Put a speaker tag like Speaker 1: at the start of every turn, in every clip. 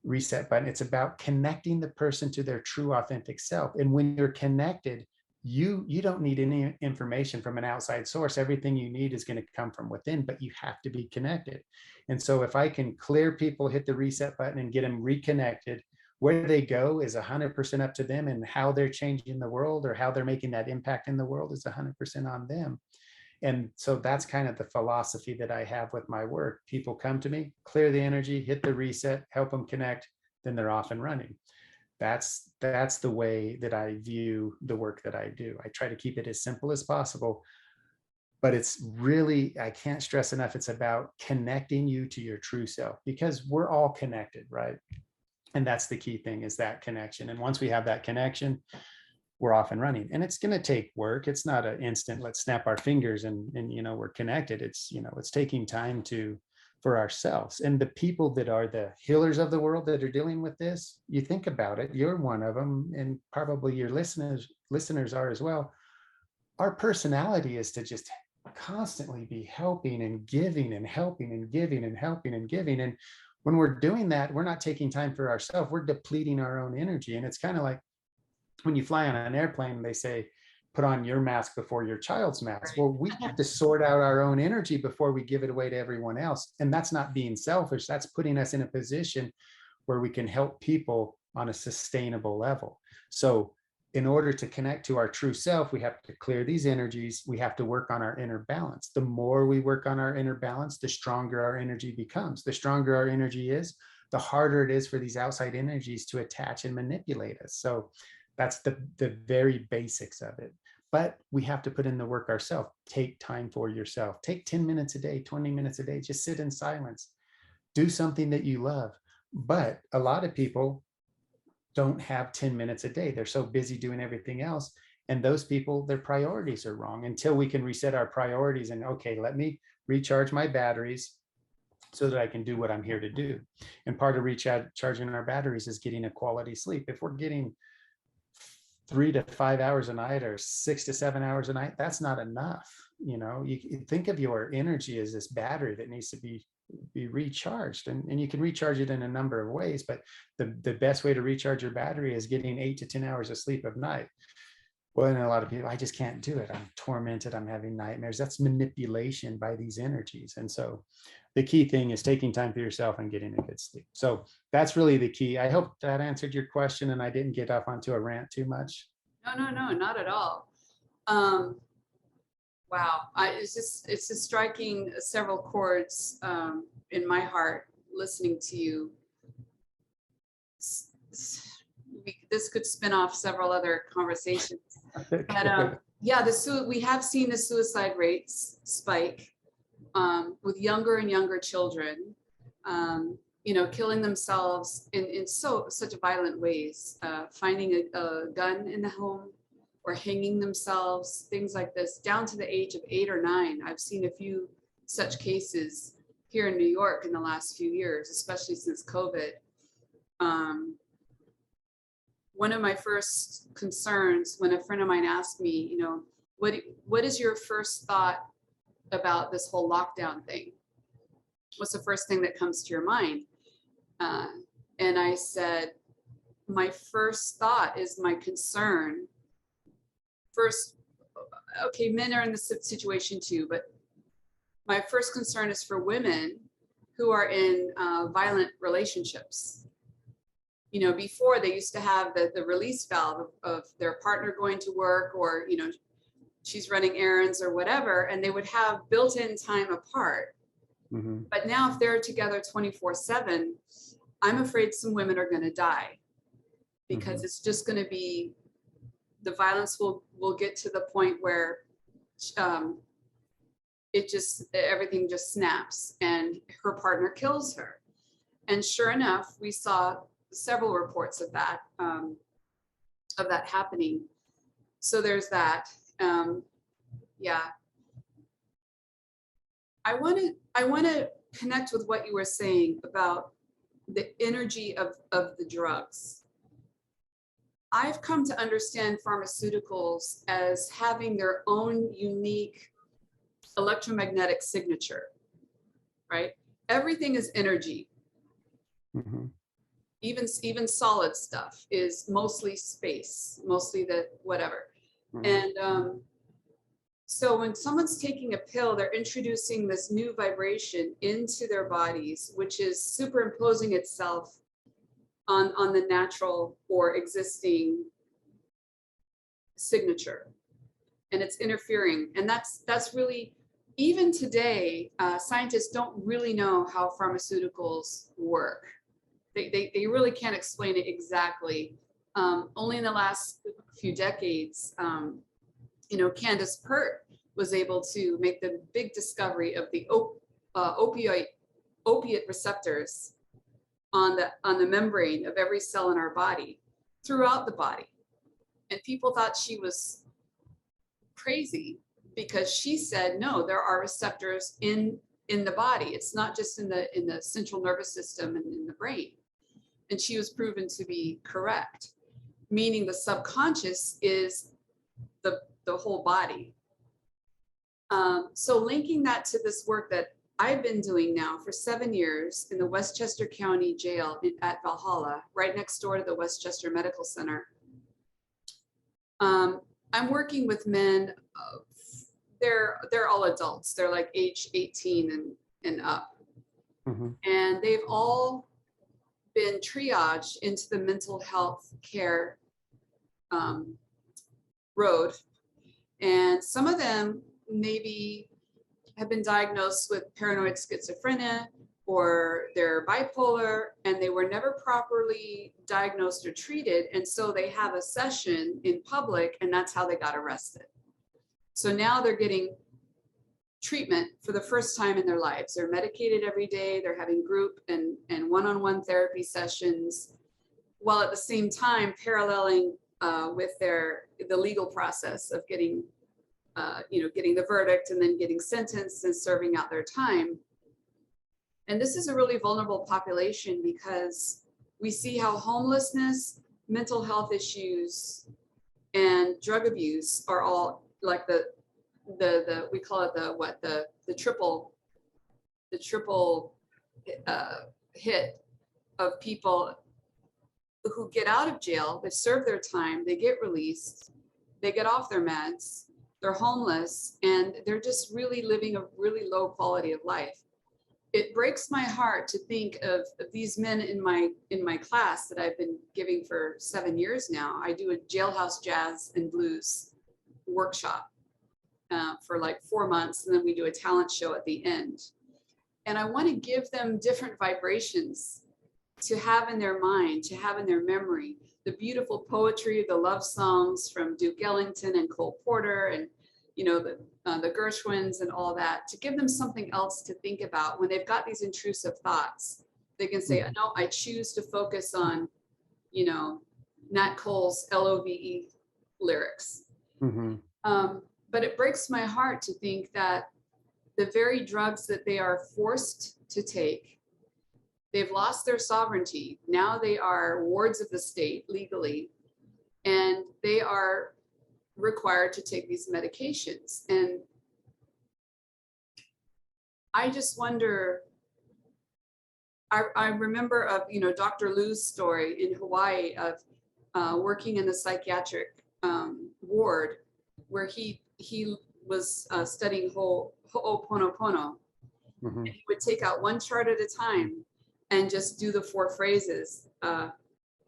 Speaker 1: reset button. It's about connecting the person to their true authentic self. And when you're connected, you don't need any information from an outside source. Everything you need is going to come from within, but you have to be connected. And so if I can clear people, hit the reset button and get them reconnected, where they go is 100% up to them, and how they're changing the world or how they're making that impact in the world is 100% on them. And so that's kind of the philosophy that I have with my work. People come to me, clear the energy, hit the reset, help them connect, then they're off and running. That's the way that I view the work that I do. I try to keep it as simple as possible, but it's really, I can't stress enough, it's about connecting you to your true self, because we're all connected, right? And that's the key thing, is that connection. And once we have that connection, we're off and running. And it's going to take work. It's not an instant, let's snap our fingers and we're connected. It's, it's taking time for ourselves. And the people that are the healers of the world that are dealing with this, you think about it, you're one of them, and probably your listeners are as well. Our personality is to just constantly be helping and giving and helping and giving and helping and giving. And when we're doing that, we're not taking time for ourselves. We're depleting our own energy. And it's kind of like when you fly on an airplane, they say, put on your mask before your child's mask. Well, we have to sort out our own energy before we give it away to everyone else. And that's not being selfish. That's putting us in a position where we can help people on a sustainable level. So in order to connect to our true self, we have to clear these energies. We have to work on our inner balance. The more we work on our inner balance, the stronger our energy becomes. The stronger our energy is, the harder it is for these outside energies to attach and manipulate us. So that's the very basics of it. But we have to put in the work ourselves. Take time for yourself. Take 10 minutes a day, 20 minutes a day. Just sit in silence. Do something that you love. But a lot of people don't have 10 minutes a day. They're so busy doing everything else. And those people, their priorities are wrong. Until we can reset our priorities and, okay, let me recharge my batteries so that I can do what I'm here to do. And part of recharging our batteries is getting a quality sleep. If we're getting 3 to 5 hours a night or 6 to 7 hours a night, that's not enough. You think of your energy as this battery that needs to be recharged, and you can recharge it in a number of ways, but the best way to recharge your battery is getting 8 to 10 hours of sleep at night. Well, and a lot of people, I just can't do it. I'm tormented. I'm having nightmares. That's manipulation by these energies. And so the key thing is taking time for yourself and getting a good sleep. So that's really the key. I hope that answered your question and I didn't get off onto a rant too much.
Speaker 2: No, not at all. Wow, it's just striking several chords in my heart listening to you. This could spin off several other conversations. But yeah, we have seen the suicide rates spike with younger and younger children, killing themselves in such violent ways, finding a gun in the home or hanging themselves, things like this, down to the age of 8 or 9. I've seen a few such cases here in New York in the last few years, especially since COVID. One of my first concerns when a friend of mine asked me, what is your first thought about this whole lockdown thing? What's the first thing that comes to your mind? And I said, my first thought is my concern. First, okay, men are in this situation too, but my first concern is for women who are in violent relationships. Before they used to have the release valve of their partner going to work, or, she's running errands or whatever, and they would have built-in time apart. Mm-hmm. But now if they're together 24/7, I'm afraid some women are going to die, because it's just going to be, the violence will get to the point where everything just snaps and her partner kills her. And sure enough, we saw several reports of that happening. So there's that. Yeah. I want to connect with what you were saying about the energy of the drugs. I've come to understand pharmaceuticals as having their own unique electromagnetic signature, right? Everything is energy. Mm-hmm. even solid stuff is mostly space, mostly the whatever. And so when someone's taking a pill, they're introducing this new vibration into their bodies, which is superimposing itself on the natural or existing signature, and it's interfering. And that's really, even today, scientists don't really know how pharmaceuticals work. They really can't explain it exactly. Only in the last few decades, Candace Pert was able to make the big discovery of the opiate receptors on the membrane of every cell in our body, throughout the body. And people thought she was crazy because she said, no, there are receptors in the body. It's not just in the central nervous system and in the brain. And she was proven to be correct, meaning the subconscious is the whole body. So linking that to this work that I've been doing now for 7 years in the Westchester County Jail at Valhalla, right next door to the Westchester Medical Center. I'm working with men. They're all adults. They're like age 18 and up. And they've all been triaged into the mental health care road. And some of them maybe have been diagnosed with paranoid schizophrenia, or they're bipolar, and they were never properly diagnosed or treated. And so they have a session in public, and that's how they got arrested. So now they're getting treatment for the first time in their lives. They're medicated every day. They're having group and one-on-one therapy sessions, while at the same time paralleling with the legal process of getting the verdict and then getting sentenced and serving out their time. And this is a really vulnerable population because we see how homelessness, mental health issues, and drug abuse are all like we call it the triple hit of people who get out of jail. They serve their time, they get released, they get off their meds, they're homeless, and they're just really living a really low quality of life. It breaks my heart to think of these men in my class that I've been giving for 7 years now. I do a jailhouse jazz and blues workshop for like 4 months, and then we do a talent show at the end. And I want to give them different vibrations to have in their mind, to have in their memory, the beautiful poetry, the love songs from Duke Ellington and Cole Porter, and the Gershwins and all that, to give them something else to think about when they've got these intrusive thoughts. They can say, no, I choose to focus on, Nat Cole's LOVE lyrics. But it breaks my heart to think that the very drugs that they are forced to take, they've lost their sovereignty. Now they are wards of the state legally, and they are required to take these medications. And I just wonder, I remember of, Dr. Lou's story in Hawaii of working in the psychiatric ward, where he was studying Ho'oponopono. And he would take out one chart at a time and just do the 4 phrases.
Speaker 1: I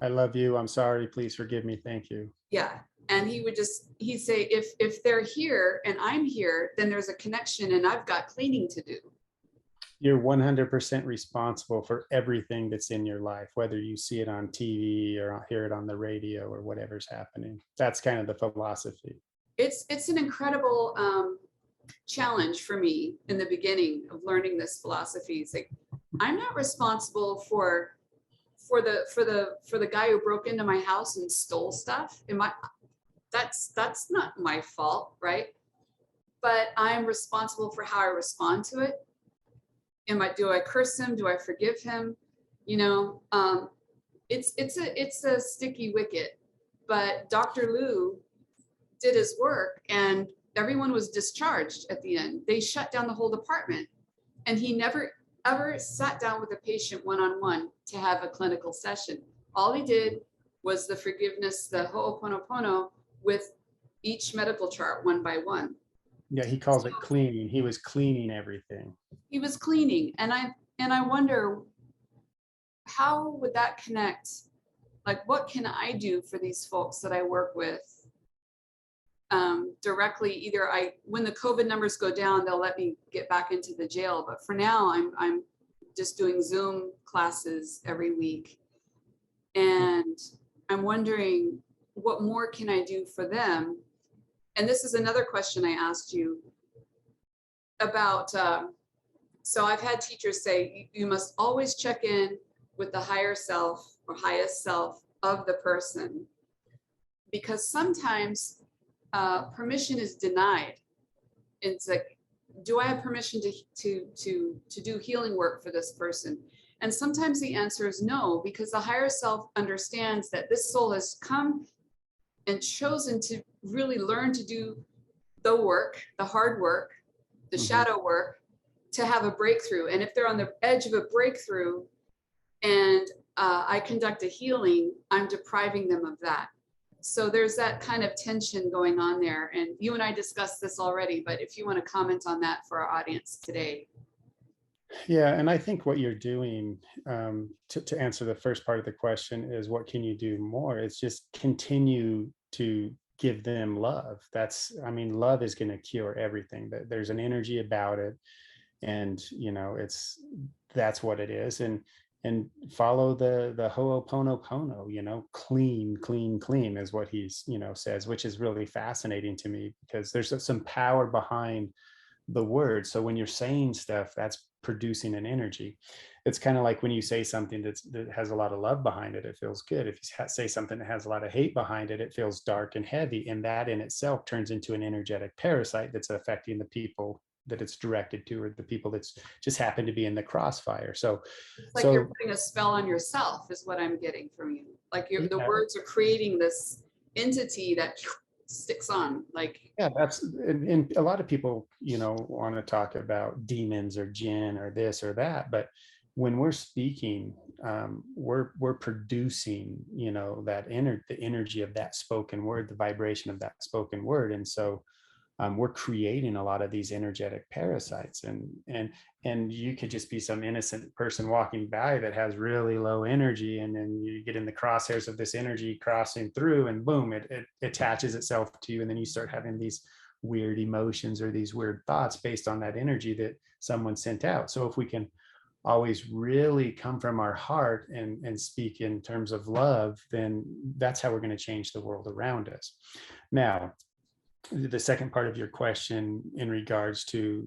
Speaker 1: love you, I'm sorry, please forgive me, thank you.
Speaker 2: Yeah. And he'd say, if they're here and I'm here, then there's a connection and I've got cleaning to do.
Speaker 1: You're 100% responsible for everything that's in your life, whether you see it on TV or hear it on the radio or whatever's happening. That's kind of the philosophy. It's
Speaker 2: an incredible challenge for me in the beginning of learning this philosophy. It's like, I'm not responsible for the guy who broke into my house and stole stuff. That's not my fault, right? But I'm responsible for how I respond to it. Do I curse him? Do I forgive him? It's a sticky wicket. But Dr. Lou did his work, and everyone was discharged at the end. They shut down the whole department, and he never ever sat down with a patient one-on-one to have a clinical session. All he did was the forgiveness, the ho'oponopono with each medical chart one by one.
Speaker 1: Yeah, he calls it cleaning. He was cleaning everything.
Speaker 2: He was cleaning. And I wonder, how would that connect? Like, what can I do for these folks that I work with directly? Either when the COVID numbers go down, they'll let me get back into the jail. But for now, I'm just doing Zoom classes every week. And I'm wondering, what more can I do for them? And this is another question I asked you about. So I've had teachers say, you must always check in with the higher self or highest self of the person, because sometimes permission is denied. It's like, do I have permission to do healing work for this person? And sometimes the answer is no, because the higher self understands that this soul has come and chosen to really learn to do the work, the hard work, the shadow work, to have a breakthrough. And if they're on the edge of a breakthrough and I conduct a healing, I'm depriving them of that. So there's that kind of tension going on there. And you and I discussed this already, but if you want to comment on that for our audience today.
Speaker 1: Yeah, and I think what you're doing, to answer the first part of the question, is what can you do more? It's just continue to give them love. I mean, love is going to cure everything. There's an energy about it, and that's what it is. And follow the ho'oponopono, clean is what he's says, which is really fascinating to me, because there's some power behind the word. So when you're saying stuff, that's producing an energy. It's kind of like when you say something that has a lot of love behind it, it feels good. If you say something that has a lot of hate behind it, it feels dark and heavy. And that in itself turns into an energetic parasite that's affecting the people that it's directed to, or the people that's just happen to be in the crossfire. So
Speaker 2: it's like you're putting a spell on yourself, is what I'm getting from you. Like the words are creating this entity that sticks on. Like,
Speaker 1: yeah, and a lot of people want to talk about demons or jinn or this or that, but when we're speaking, we're producing the energy of that spoken word, the vibration of that spoken word. And so we're creating a lot of these energetic parasites, and you could just be some innocent person walking by that has really low energy, and then you get in the crosshairs of this energy crossing through, and boom, it attaches itself to you, and then you start having these weird emotions or these weird thoughts based on that energy that someone sent out. So if we can always really come from our heart and speak in terms of love, then that's how we're going to change the world around us. Now, the second part of your question in regards to,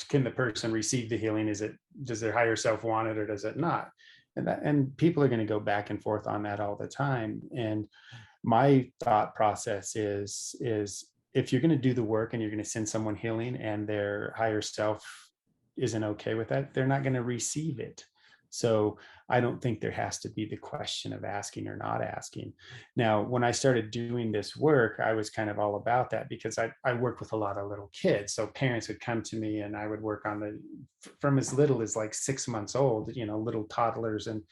Speaker 1: can the person receive the healing? Does their higher self want it or does it not? And people are going to go back and forth on that all the time. And my thought process is if you're going to do the work and you're going to send someone healing and their higher self isn't okay with that, they're not going to receive it. So I don't think there has to be the question of asking or not asking. Now, when I started doing this work, I was kind of all about that, because I worked with a lot of little kids. So parents would come to me and I would work on from as little as like 6 months old, little toddlers. And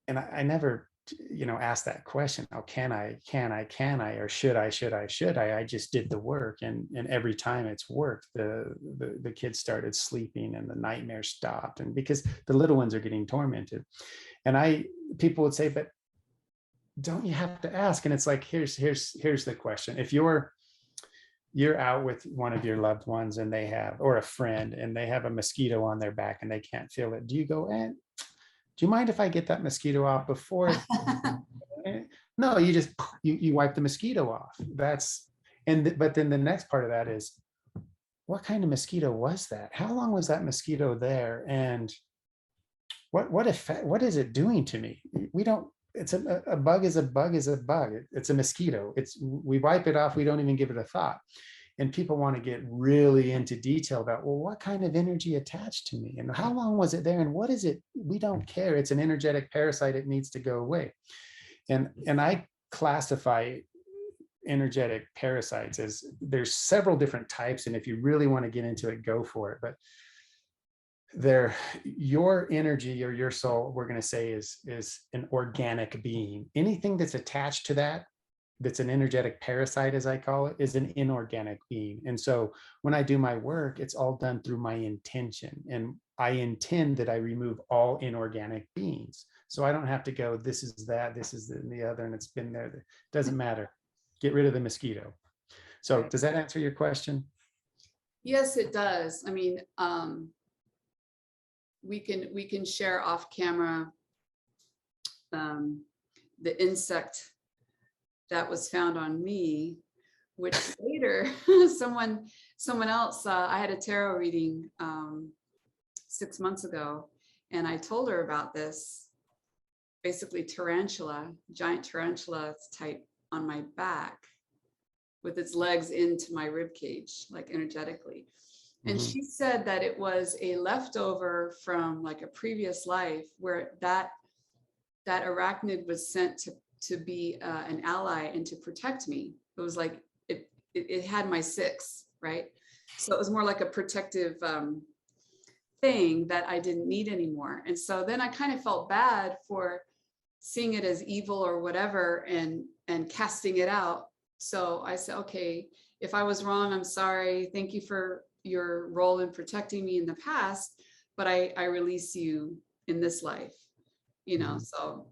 Speaker 1: I never, asked that question, oh, can I, or should I? I just did the work. And every time it's worked, the kids started sleeping and the nightmare stopped. And because the little ones are getting tormented. And people would say, but don't you have to ask? And it's like, here's the question. If you're out with one of your loved ones and or a friend, and they have a mosquito on their back and they can't feel it, do you go, do you mind if I get that mosquito off before? No, you just you wipe the mosquito off. But then the next part of that is, what kind of mosquito was that? How long was that mosquito there? And what effect? What is it doing to me? It's a bug is a bug is a bug. It's a mosquito. We wipe it off. We don't even give it a thought. And people want to get really into detail about, well, what kind of energy attached to me and how long was it there? And what is it? We don't care. It's an energetic parasite. It needs to go away. And I classify energetic parasites is there's several different types. And if you really want to get into it, go for it. But your energy or your soul, we're going to say is an organic being. Anything that's attached to that, that's an energetic parasite, as I call it, is an inorganic being. And so when I do my work, it's all done through my intention. And I intend that I remove all inorganic beings. So I don't have to go, this is that, this is the other, and it's been there. It doesn't matter. Get rid of the mosquito. So
Speaker 2: Right.
Speaker 1: does that answer your question?
Speaker 2: Yes, it does. I mean, we can share off camera the insect that was found on me, which later someone else, I had a tarot reading 6 months ago, and I told her about this, basically tarantula, giant tarantula type on my back with its legs into my rib cage, like energetically. And
Speaker 1: Mhm.
Speaker 2: she said that it was a leftover from like a previous life where that arachnid was sent to be an ally and to protect me. It was like it had my six, right? So it was more like a protective thing that I didn't need anymore. And so then I kind of felt bad for seeing it as evil or whatever and casting it out. So I said, okay, if I was wrong, I'm sorry. Thank you for your role in protecting me in the past, but I release you in this life, you know.
Speaker 1: Mhm.
Speaker 2: So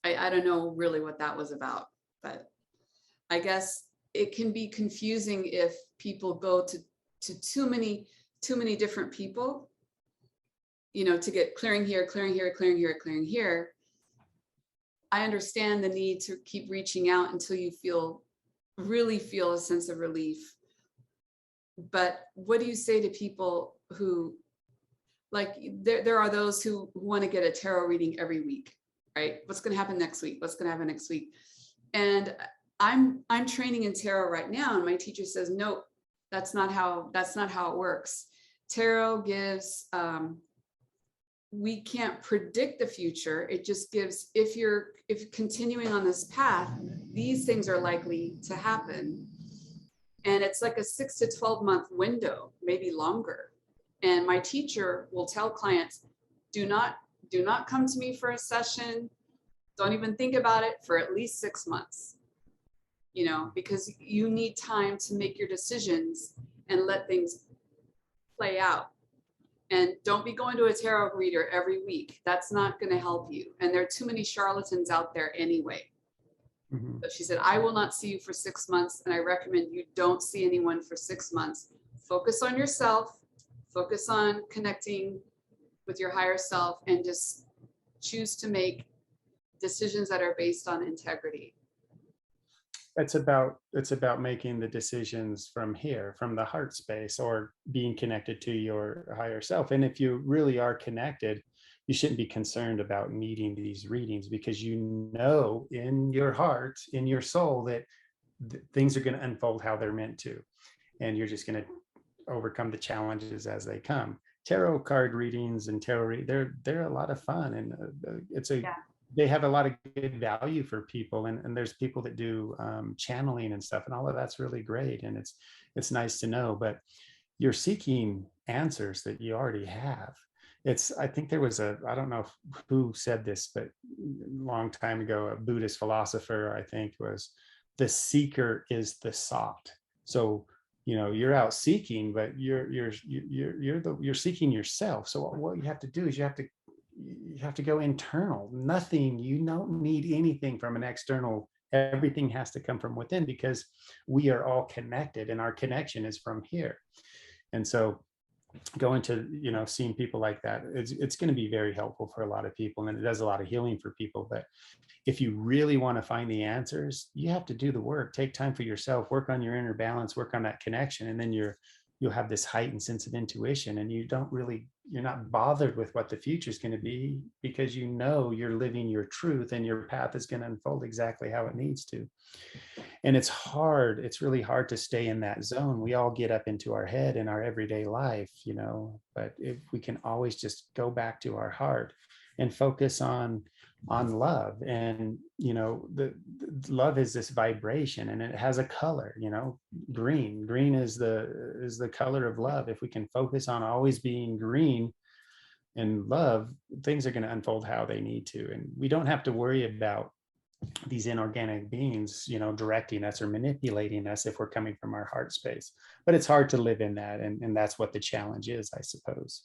Speaker 2: I don't know really what that was about, but I guess it can be confusing if people go to too many different people, you know, to get clearing here, clearing here, clearing here, clearing here. I understand the need to keep reaching out until you really feel a sense of relief. But what do you say to people who, like, there are those who want to get a tarot reading every week, right? What's going to happen next week? What's going to happen next week? And I'm training in tarot right now, and my teacher says, nope, that's not how it works. Tarot gives we can't predict the future. It just gives, if continuing on this path, these things are likely to happen. And it's like a 6 to 12 month window, maybe longer. And my teacher will tell clients, do not come to me for a session. Don't even think about it for at least 6 months, you know, because you need time to make your decisions and let things play out. And don't be going to a tarot reader every week. That's not going to help you. And there are too many charlatans out there anyway.
Speaker 1: Mhm.
Speaker 2: So she said, I will not see you for 6 months. And I recommend you don't see anyone for 6 months. Focus on yourself, focus on connecting with your higher self, and just choose to make decisions that are based on integrity.
Speaker 1: It's about making the decisions from here, from the heart space, or being connected to your higher self. And if you really are connected, you shouldn't be concerned about needing these readings, because you know in your heart, in your soul, that things are going to unfold how they're meant to, and you're just going to overcome the challenges as they come. Tarot card readings and they're a lot of fun, and
Speaker 2: Yeah.
Speaker 1: they have a lot of good value for people, and there's people that do channeling and stuff, and all of that's really great, and it's nice to know. But you're seeking answers that you already have. I think there was I don't know who said this, but a long time ago, a Buddhist philosopher, I think, was, the seeker is the sought. So you're out seeking, but you're seeking yourself. So what you have to do is you have to go internal. You don't need anything from an external. Everything has to come from within, because we are all connected, and our connection is from here. And so going to seeing people like that, it's going to be very helpful for a lot of people, and it does a lot of healing for people. But if you really want to find the answers, you have to do the work. Take time for yourself, work on your inner balance, work on that connection, and then you'll have this heightened sense of intuition, and you're not bothered with what the future is going to be, because you're living your truth, and your path is going to unfold exactly how it needs to. And it's really hard to stay in that zone. We all get up into our head in our everyday life, but if we can always just go back to our heart and focus on love. And the love is this vibration, and it has a color. Green is the color of love. If we can focus on always being green in love, things are going to unfold how they need to, and we don't have to worry about these inorganic beings directing us or manipulating us if we're coming from our heart space. But it's hard to live in that, and that's what the challenge is, I suppose.